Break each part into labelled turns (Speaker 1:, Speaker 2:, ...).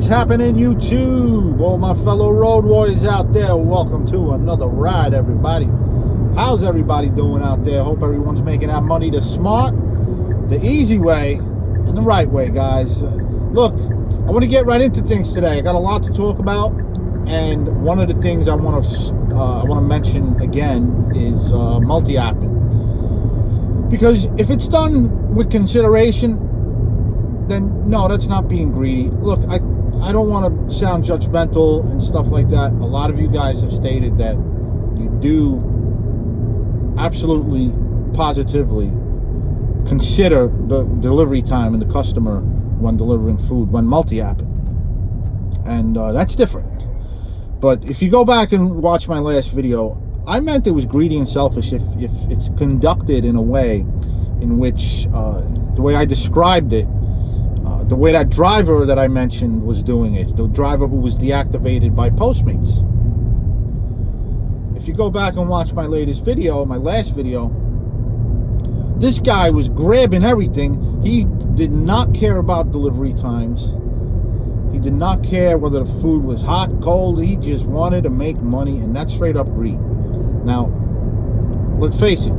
Speaker 1: What's happening, YouTube? All my fellow road warriors out there, welcome to another ride, everybody. How's everybody doing out there? Hope everyone's making that money the smart, the easy way, and the right way, guys. Look, I want to get right into things today. I got a lot to talk about, and one of the things I want to mention again is multi-apping. Because if it's done with consideration, then no, that's not being greedy. Look, I don't want to sound judgmental and stuff like that. A lot of you guys have stated that you do absolutely, positively consider the delivery time and the customer when delivering food, when multi-apping. And that's different. But if you go back and watch my last video, I meant it was greedy and selfish if it's conducted in a way in which, the way I described it, the way that driver that I mentioned was doing it, the driver who was deactivated by Postmates. If you go back and watch my latest video, my last video, this guy was grabbing everything. He did not care about delivery times. He did not care whether the food was hot, cold. He just wanted to make money, and that's straight up greed. Now, let's face it.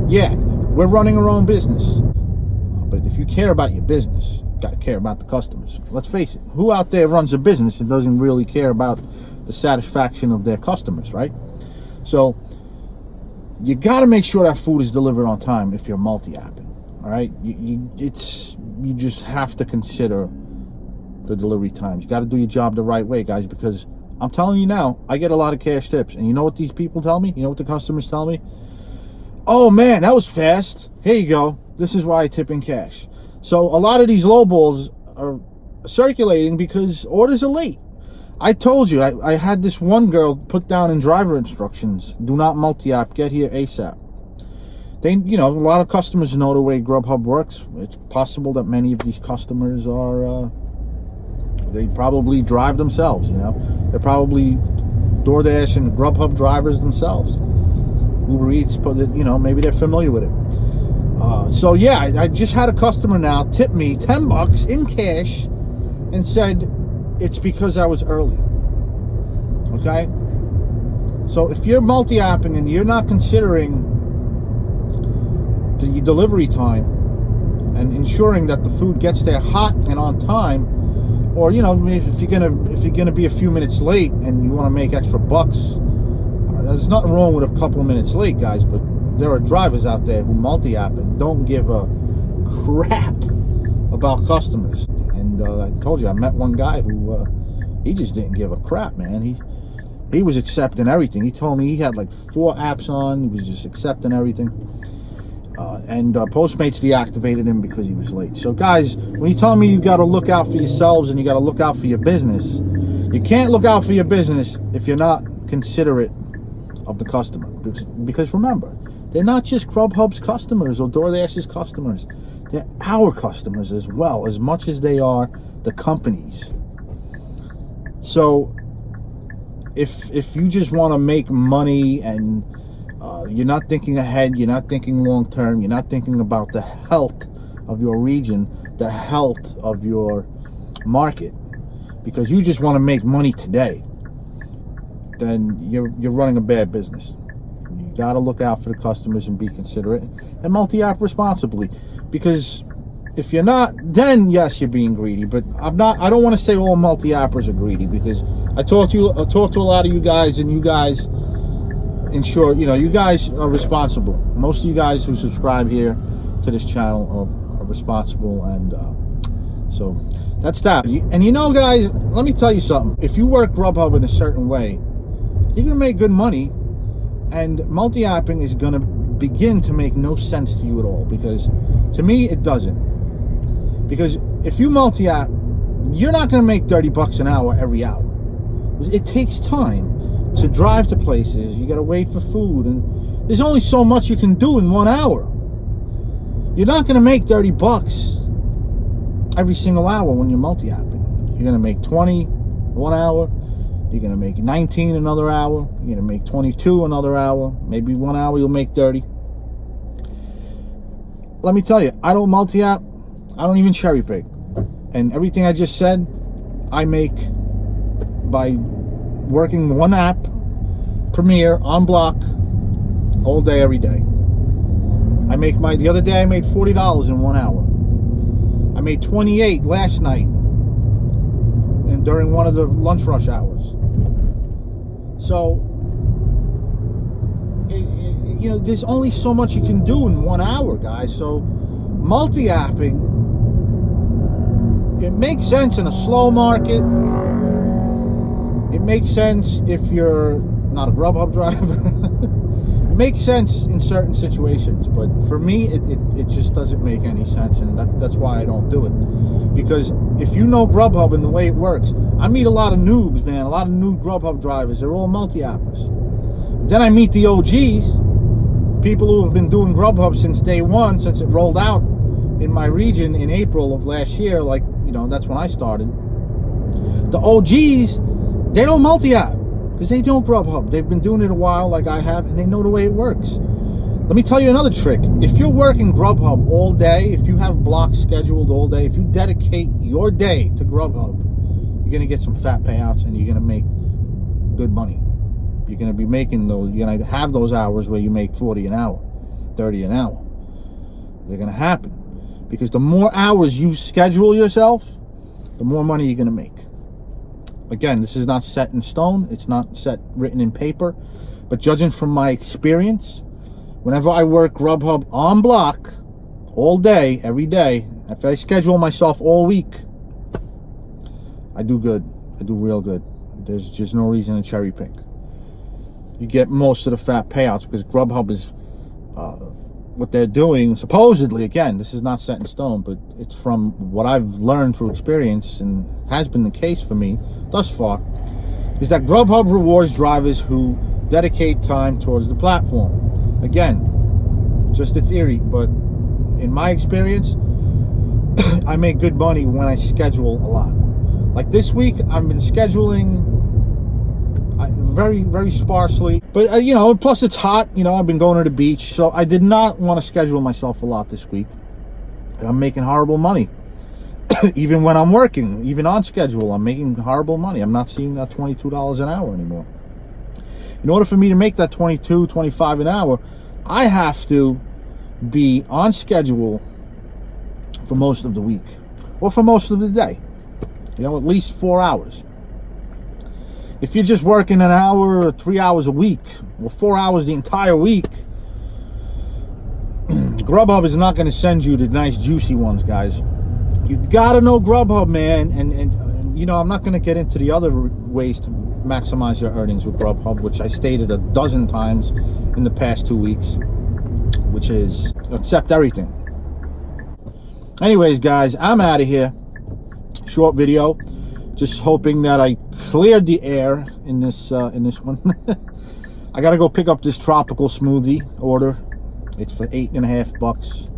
Speaker 1: Yeah, we're running our own business. But if you care about your business, you got to care about the customers. Let's face it. Who out there runs a business and doesn't really care about the satisfaction of their customers, right? So, you got to make sure that food is delivered on time if you're multi-apping, all right? You just have to consider the delivery times. You got to do your job the right way, guys, because I'm telling you now, I get a lot of cash tips. And you know what these people tell me? You know what the customers tell me? Oh, man, that was fast. Here you go. This is why I tip in cash. So a lot of these lowballs are circulating because orders are late. I told you, I had this one girl put down in driver instructions, do not multi-app, get here ASAP. They, you know, a lot of customers know the way Grubhub works. It's possible that many of these customers are, they probably drive themselves, you know. They're probably DoorDash and Grubhub drivers themselves. Uber Eats, you know, maybe they're familiar with it. So yeah, I just had a customer now tip me $10 in cash and said it's because I was early. Okay? So if you're multi-apping and you're not considering the delivery time and ensuring that the food gets there hot and on time, or you know, if you're gonna be a few minutes late and you want to make extra bucks, there's nothing wrong with a couple of minutes late, guys, but there are drivers out there who multi-app and don't give a crap about customers. And I told you, I met one guy who he just didn't give a crap, man. He was accepting everything. He told me he had like 4 apps on. He was just accepting everything. And Postmates deactivated him because he was late. So guys, when you tell me you got to look out for yourselves and you got to look out for your business, you can't look out for your business if you're not considerate of the customer. Because remember, they're not just Grubhub's customers or DoorDash's customers. They're our customers as well, as much as they are the companies. So if you just want to make money and you're not thinking ahead, you're not thinking long term, you're not thinking about the health of your region, the health of your market, because you just want to make money today, then you're running a bad business. You got to look out for the customers and be considerate and multi-app responsibly, because if you're not, then yes, you're being greedy. But I don't want to say all multi-appers are greedy, because I talked to a lot of you guys, and you guys ensure, you know, you guys are responsible. Most of you guys who subscribe here to this channel are responsible, and so that's that. And you know, guys, let me tell you something. If you work Grubhub in a certain way, you're gonna make good money, and multi-apping is gonna begin to make no sense to you at all, because to me it doesn't. Because if you multi-app, you're not gonna make $30 an hour every hour. It takes time to drive to places. You gotta wait for food, and there's only so much you can do in 1 hour. You're not gonna make $30 every single hour when you're multi-apping. You're gonna make 20 1 hour. You're going to make 19 another hour. You're going to make 22 another hour. Maybe 1 hour you'll make 30. Let me tell you, I don't multi-app. I don't even cherry pick. And everything I just said, I make by working one app, Premiere, on block, all day, every day. The other day I made $40 in 1 hour. I made 28 last night, and during one of the lunch rush hours. So, you know, there's only so much you can do in 1 hour, guys. So, multi-apping, it makes sense in a slow market. It makes sense if you're not a Grubhub driver. It makes sense in certain situations, but for me, it just doesn't make any sense, and that's why I don't do it. Because if you know Grubhub and the way it works, I meet a lot of noobs, man, a lot of new Grubhub drivers. They're all multi-appers. Then I meet the OGs, people who have been doing Grubhub since day one, since it rolled out in my region in April of last year. Like, you know, that's when I started. The OGs, they don't multi-app because they don't Grubhub. They've been doing it a while like I have, and they know the way it works. Let me tell you another trick. If you're working Grubhub all day, if you have blocks scheduled all day, if you dedicate your day to Grubhub, you're going to get some fat payouts and you're going to make good money. You're going to be making those, you're going to have those hours where you make 40 an hour, 30 an hour. They're going to happen. Because the more hours you schedule yourself, the more money you're going to make. Again, this is not set in stone. It's not written in paper. But judging from my experience, whenever I work Grubhub on block, all day, every day, if I schedule myself all week, I do good. I do real good. There's just no reason to cherry pick. You get most of the fat payouts because Grubhub is what they're doing. Supposedly, again, this is not set in stone, but it's from what I've learned through experience and has been the case for me thus far, is that Grubhub rewards drivers who dedicate time towards the platform. Again, just a theory, but in my experience, I make good money when I schedule a lot. Like this week, I've been scheduling very, very sparsely. But, you know, plus it's hot. You know, I've been going to the beach. So I did not want to schedule myself a lot this week. And I'm making horrible money. Even when I'm working, even on schedule, I'm making horrible money. I'm not seeing that $22 an hour anymore. In order for me to make that $22, $25 an hour, I have to be on schedule for most of the week. Or for most of the day. You know, at least 4 hours. If you're just working an hour or 3 hours a week, or 4 hours the entire week, Grubhub is not going to send you the nice juicy ones, guys. You gotta know Grubhub, man. And you know, I'm not going to get into the other ways to maximize your earnings with Grubhub, which I stated a dozen times in the past 2 weeks, which is accept everything. Anyways, guys, I'm out of here. Short video. Just hoping that I cleared the air in this one. I gotta go pick up this tropical smoothie order. It's for $8.50,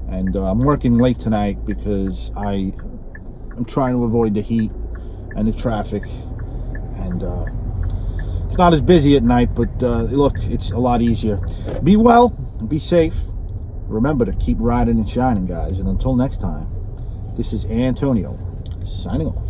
Speaker 1: and I'm working late tonight because I'm trying to avoid the heat and the traffic, and it's not as busy at night. But look, it's a lot easier. Be well, be safe. Remember to keep riding and shining, guys. And until next time, this is Antonio signing off.